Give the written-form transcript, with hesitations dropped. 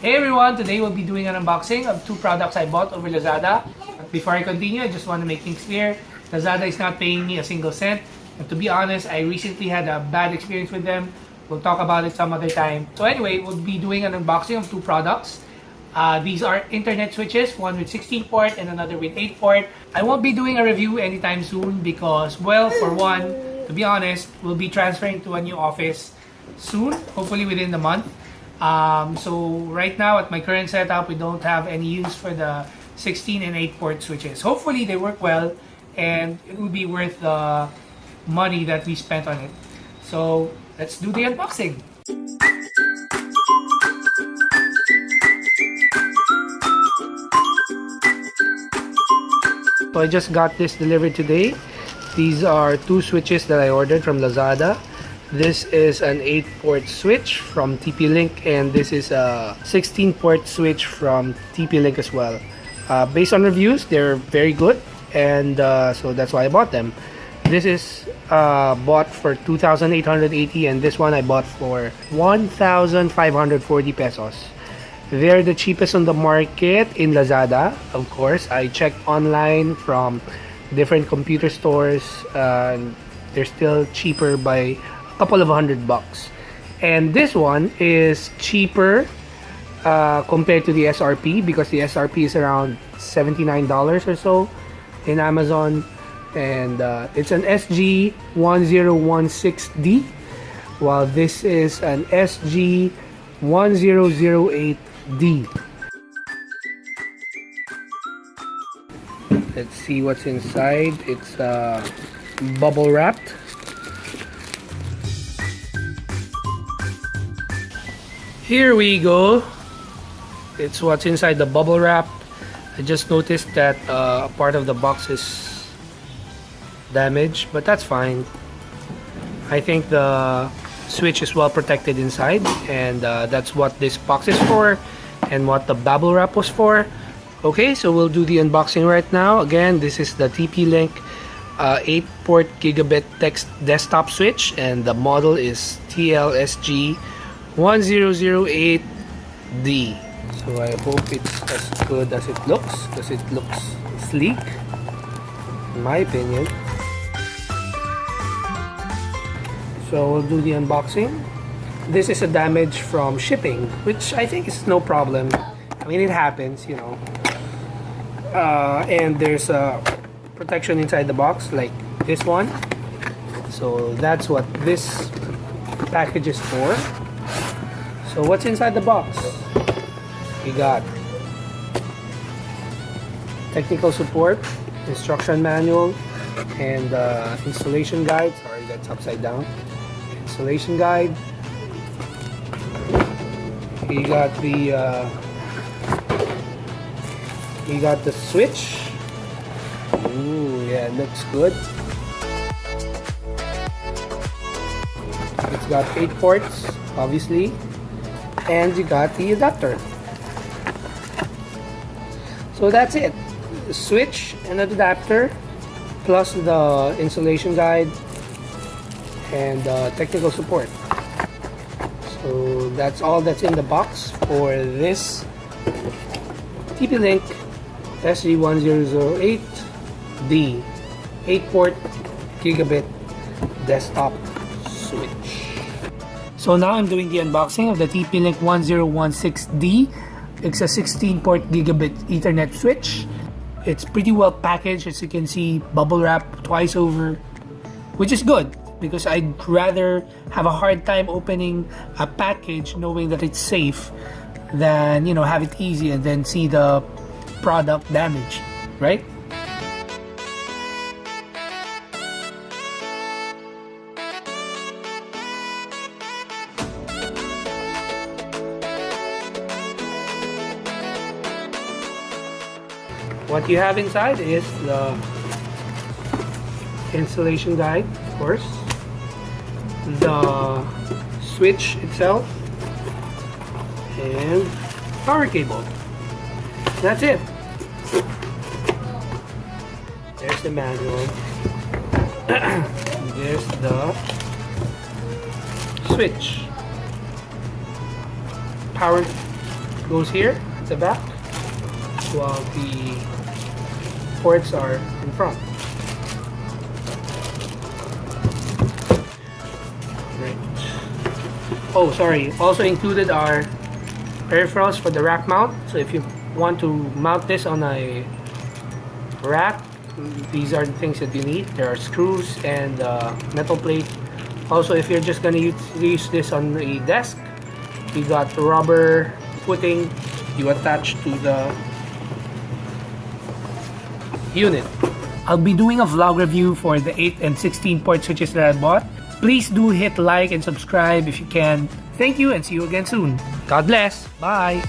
Hey everyone, today we'll be doing an unboxing of two products I bought over Lazada. But before I continue, I just want to make things clear. Lazada is not paying me a single cent. And to be honest, I recently had a bad experience with them. We'll talk about it some other time. So anyway, we'll be doing an unboxing of two products. These are internet switches, one with 16 port and another with 8 port. I won't be doing a review anytime soon because, well, for one, to be honest, we'll be transferring to a new office soon, hopefully within the month. So right now at my current setup, we don't have any use for the 16 and 8 port switches. Hopefully they work well and it will be worth the money that we spent on it. So let's do the unboxing. So I just got this delivered today. These are two switches that I ordered from Lazada. This is an 8-port switch from TP-Link, and this is a 16-port switch from TP-Link as well. Based on reviews, they're very good, and so that's why I bought them. This is bought for 2,880, and this one I bought for 1,540 pesos. They're the cheapest on the market in Lazada. Of course, I checked online from different computer stores, and they're still cheaper by a couple of $100. And this one is cheaper compared to the SRP, because the SRP is around $79 or so in Amazon, and it's an SG1016D, while this is an SG1008D. Let's see what's inside. It's bubble wrapped. Here we go. It's what's inside the bubble wrap. I just noticed that part of the box is damaged, but that's fine. I think the switch is well protected inside, and that's what this box is for and what the bubble wrap was for. Okay, so we'll do the unboxing right now. Again, this is the TP-Link 8-port gigabit text desktop switch, and the model is TLSG1008D. So I hope it's as good as it looks, because it looks sleek, in my opinion. So we'll do the unboxing. This is a damage from shipping, which I think is no problem. I mean, it happens, you know. And there's a protection inside the box, like this one. So that's what this package is for. So what's inside the box? We got technical support, instruction manual, and installation guide. Sorry, that's upside down. Installation guide. You got the switch. Ooh, yeah, it looks good. It's got 8 ports, obviously, and you got the adapter. So that's it. The switch and an adapter, plus the installation guide and technical support. So that's all that's in the box for this TP-Link SG1008D 8-port gigabit desktop switch. So now I'm doing the unboxing of the TP-Link 1016D. It's a 16-port gigabit Ethernet switch. It's pretty well packaged, as you can see, bubble wrap twice over, which is good, because I'd rather have a hard time opening a package knowing that it's safe than, you know, have it easy and then see the product damaged, right? What you have inside is the installation guide, of course, the switch itself, and power cable. That's it. There's the manual. There's the switch. goes here at the back, while the ports are in front. Right. Oh, sorry. Also included are peripherals for the rack mount. So if you want to mount this on a rack, these are the things that you need. There are screws and metal plate. Also, if you're just gonna use this on a desk, you got rubber footing you attach to the unit. I'll be doing a vlog review for the 8 and 16 port switches that I bought. Please do hit like and subscribe if you can. Thank you and see you again soon. God bless. Bye.